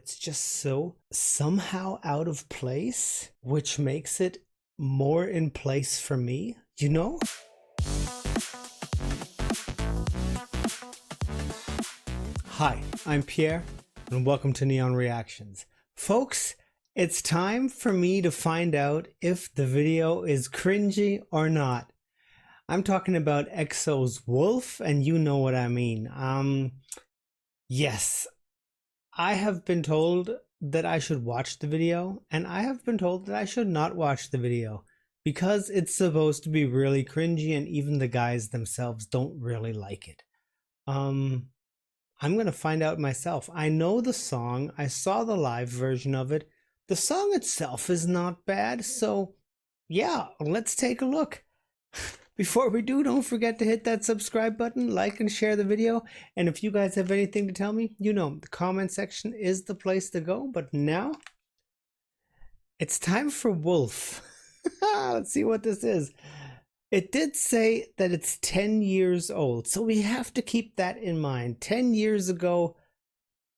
It's just so somehow out of place, which makes it more in place for me, you know? Hi, I'm Pierre, and welcome to Neon Reactions. Folks, it's time for me to find out if the video is cringy or not. I'm talking about EXO's Wolf, and you know what I mean. Yes, I have been told that I should watch the video, and I have been told that I should not watch the video because it's supposed to be really cringy, and even the guys themselves don't really like it. I'm gonna find out myself. I know the song, I saw the live version of it. The song itself is not bad, so yeah, let's take a look. Before we do, don't forget to hit that subscribe button, like and share the video. And if you guys have anything to tell me, you know, the comment section is the place to go. But now, it's time for Wolf. Let's see what this is. It did say that it's 10 years old, so we have to keep that in mind. 10 years ago,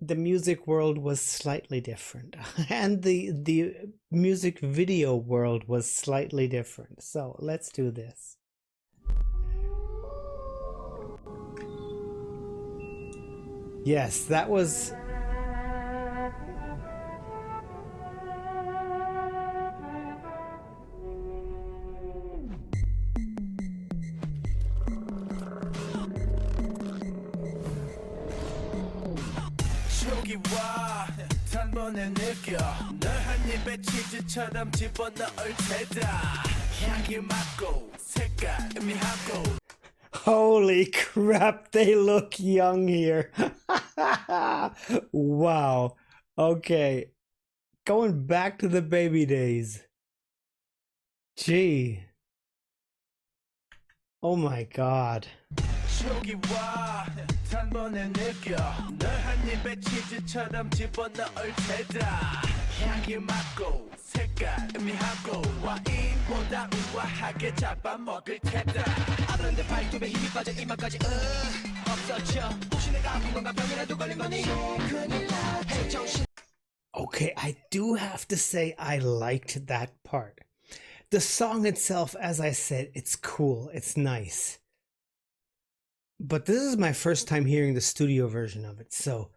the music world was slightly different, and the music video world was slightly different. So let's do this. Yes, that was... Holy crap, they look young here. Wow. Okay. Going back to the baby days. Gee. Oh my god. Okay, I do have to say I liked that part. The song itself, as I said, it's cool, it's nice. But this is my first time hearing the studio version of it, so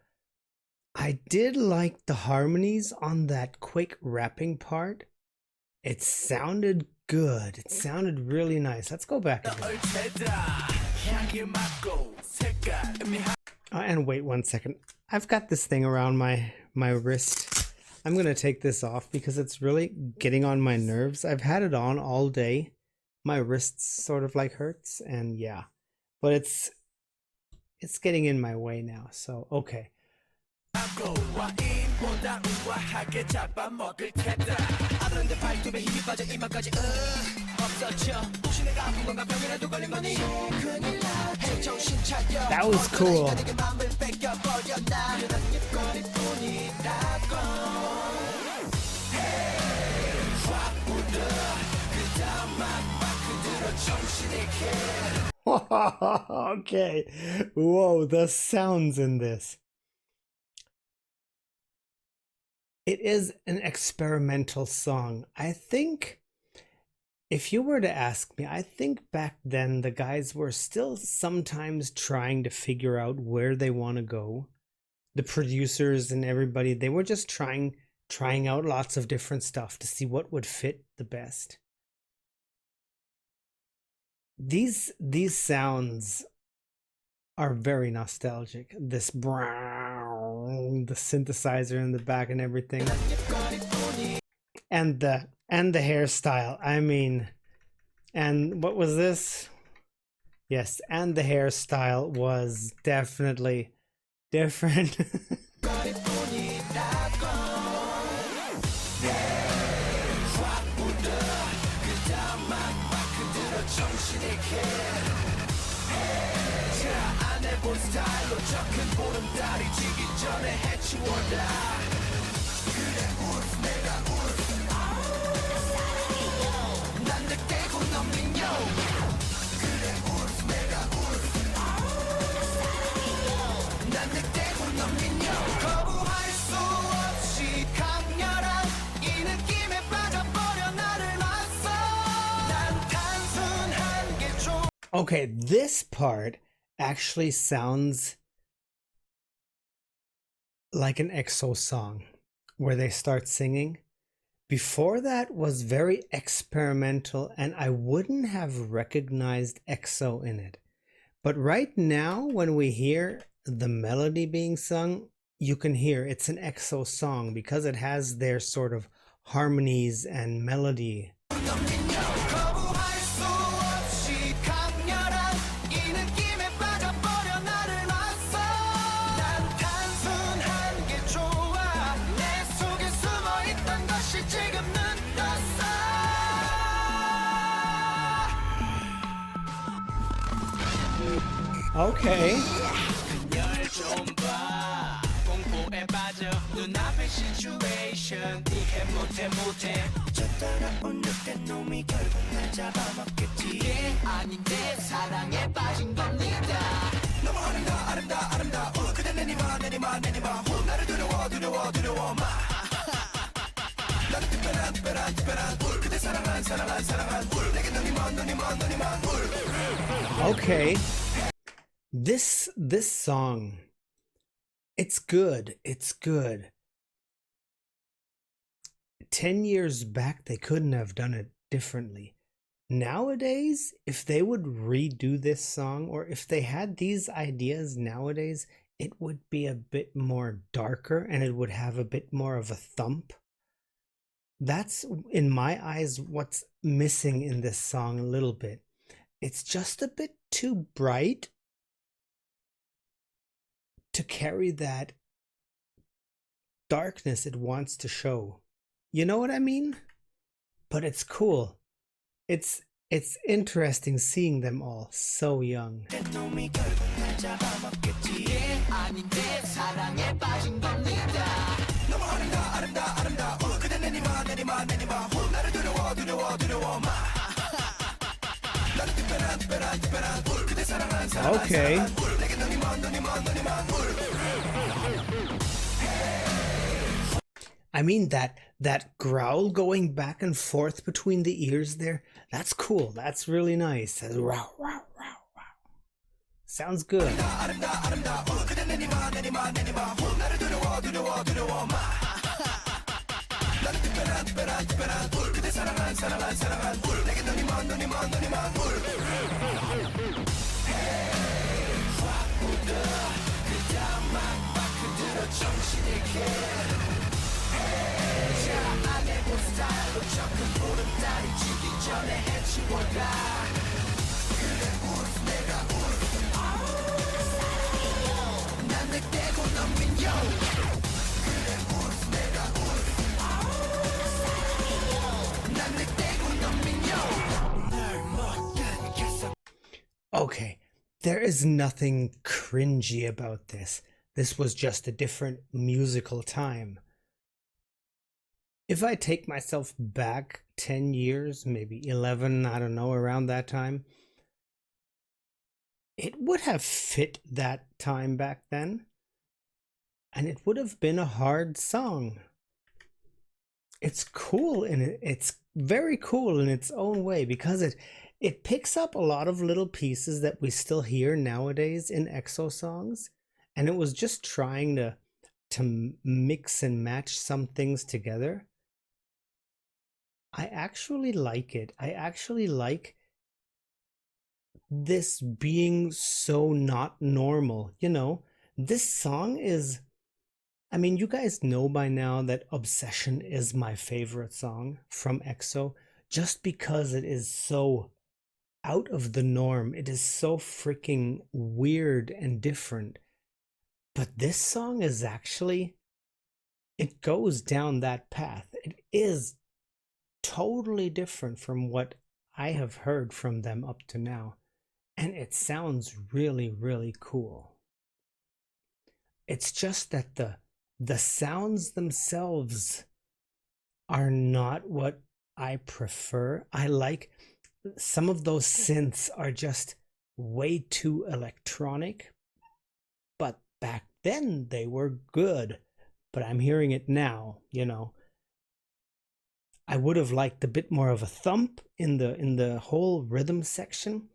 I did like the harmonies on that quick rapping part. It sounded good. It sounded really nice. Let's go back again. And wait 1 second. I've got this thing around my wrist. I'm going to take this off because it's really getting on my nerves. I've had it on all day. My wrists sort of like hurts, and yeah. But it's getting in my way now, so okay. That was cool. Okay. Whoa, the sounds in this. It is an experimental song. I think if you were to ask me, I think back then the guys were still sometimes trying to figure out where they want to go. The producers and everybody, they were just trying out lots of different stuff to see what would fit the best. These sounds are very nostalgic. This brown, the synthesizer in the back and everything, and the hairstyle. I mean, and what was this? Yes, and the hairstyle was definitely different. Okay, this part actually sounds like an EXO song where they start singing. Before that was very experimental and I wouldn't have recognized EXO in it. But right now, when we hear the melody being sung, you can hear it's an EXO song because it has their sort of harmonies and melody. Okay. Okay. This song, it's good. It's good. 10 years back, they couldn't have done it differently. Nowadays, if they would redo this song, or if they had these ideas nowadays, it would be a bit more darker and it would have a bit more of a thump. That's, in my eyes, what's missing in this song a little bit. It's just a bit too bright to carry that darkness it wants to show. You know what I mean? But it's cool. It's interesting seeing them all so young. Okay. I mean that growl going back and forth between the ears there, that's cool. That's really nice. That's row, row, row, row. Sounds good. Okay, there is nothing cringy about this. This was just a different musical time. If I take myself back 10 years, maybe 11, I don't know, around that time, it would have fit that time back then. And it would have been a hard song. It's cool and it's very cool in its own way because it picks up a lot of little pieces that we still hear nowadays in EXO songs, and it was just trying to mix and match some things together. I actually like it. I actually like this being so not normal. You know, this song is, I mean, you guys know by now that Obsession is my favorite song from EXO, just because it is so out of the norm. It is so freaking weird and different. But this song is actually, it goes down that path. It is totally different from what I have heard from them up to now. And it sounds really, really cool. It's just that the sounds themselves are not what I prefer. I like some of those synths are just way too electronic, but back then they were good. But I'm hearing it now, you know. I would have liked a bit more of a thump in the whole rhythm section.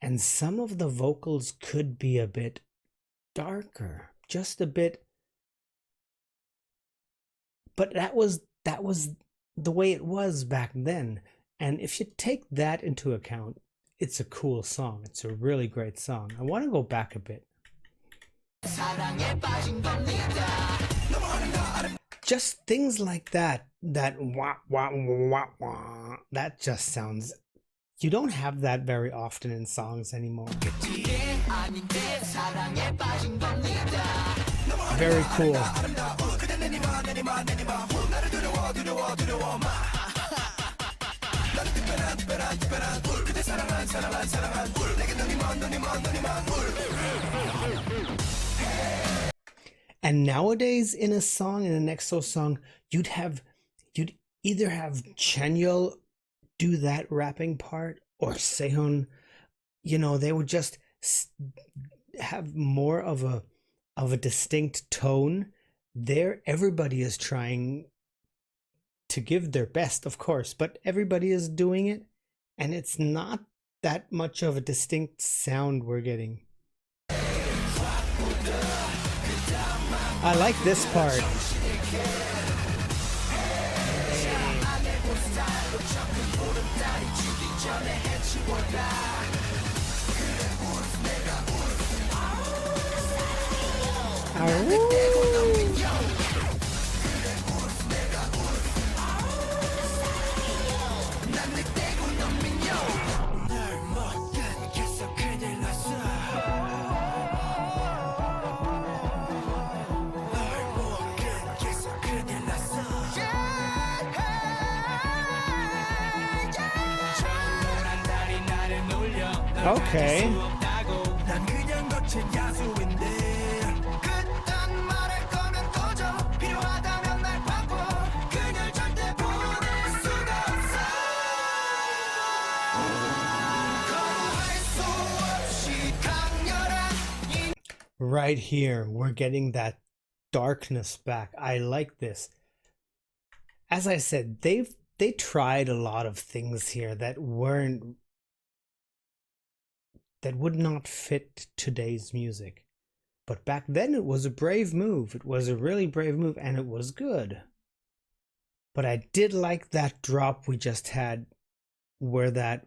and some of the vocals could be a bit darker, just a bit, but that was the way it was back then. And if you take that into account, it's a cool song. It's a really great song. I want to go back a bit. Just things like that, that wah wah wah wah, that just sounds, you don't have that very often in songs anymore. Very cool. And nowadays in a song, in an EXO song, you'd either have Chanyeol do that rapping part, or Sehun, they would just have more of a distinct tone. There, everybody is trying to give their best, of course, but everybody is doing it, and it's not that much of a distinct sound we're getting. I like this part. Okay. Right here, we're getting that darkness back. I like this. As I said, they tried a lot of things here that would not fit today's music. But back then it was a brave move. It was a really brave move, and it was good. But I did like that drop we just had, where that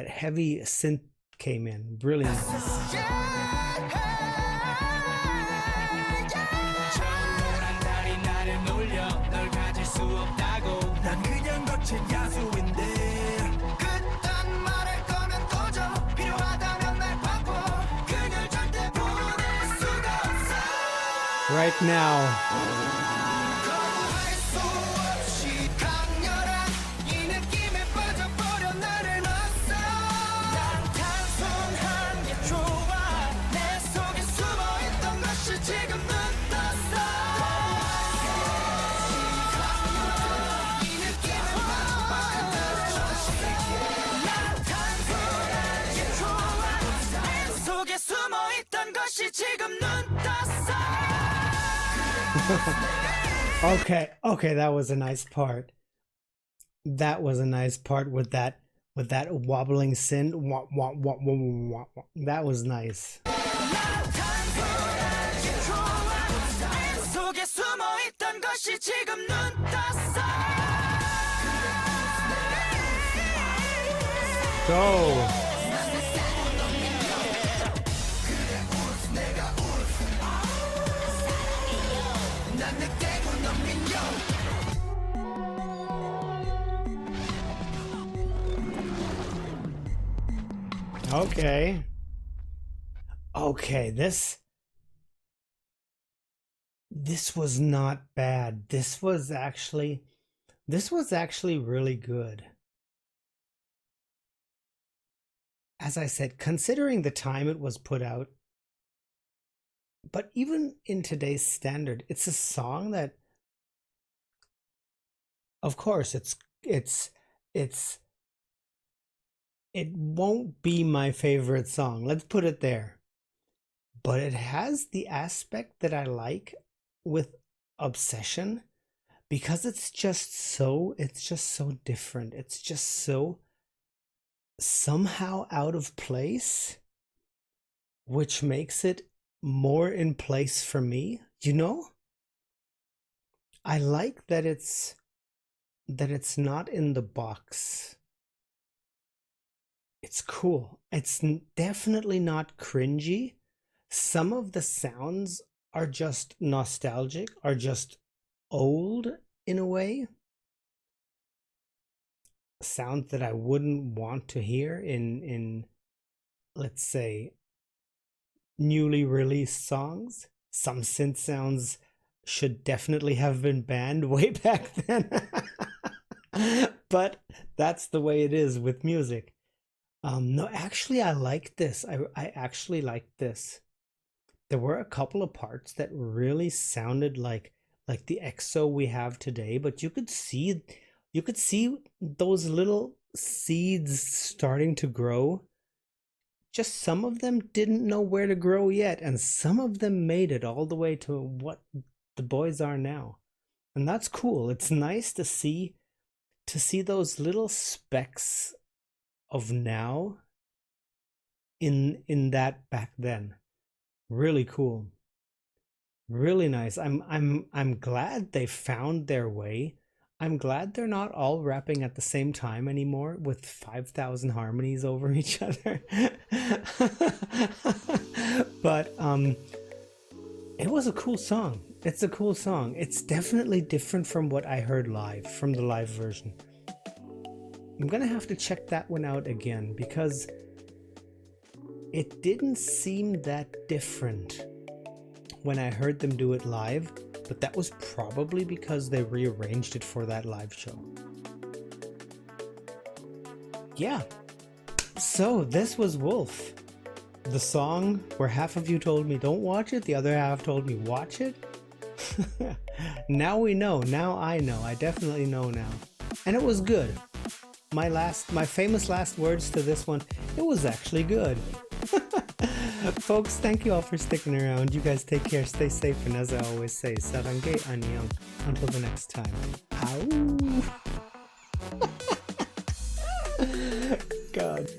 heavy synth came in. Brilliant. Right now. Okay, that was a nice part. That was a nice part with that wobbling synth. That was nice. Go. Okay, this was not bad. This was actually really good. As I said, considering the time it was put out, but even in today's standard, it's a song that, of course, it won't be my favorite song. Let's put it there. But it has the aspect that I like with Obsession, because it's just so different. It's just so somehow out of place, which makes it more in place for me. You know, I like that it's not in the box. It's cool. It's definitely not cringy. Some of the sounds are just nostalgic, are just old in a way. Sounds that I wouldn't want to hear in let's say newly released songs. Some synth sounds should definitely have been banned way back then. But that's the way it is with music. No, actually, I like this. I actually like this. There were a couple of parts that really sounded like the EXO we have today, but you could see those little seeds starting to grow. Just some of them didn't know where to grow yet, and some of them made it all the way to what the boys are now. And that's cool. It's nice to see those little specks of now in that back then. Really cool. Really nice. I'm glad they found their way. I'm glad they're not all rapping at the same time anymore with 5,000 harmonies over each other. But it was a cool song. It's a cool song. It's definitely different from what I heard live, from the live version. I'm gonna have to check that one out again because it didn't seem that different when I heard them do it live, but that was probably because they rearranged it for that live show. Yeah, so this was Wolf, the song where half of you told me don't watch it, the other half told me watch it. Now we know, now I know, I definitely know now. And it was good. My famous last words to this one, it was actually good. Folks, thank you all for sticking around. You guys take care, stay safe, and as I always say, sarangay annyeong. Until the next time. Ow!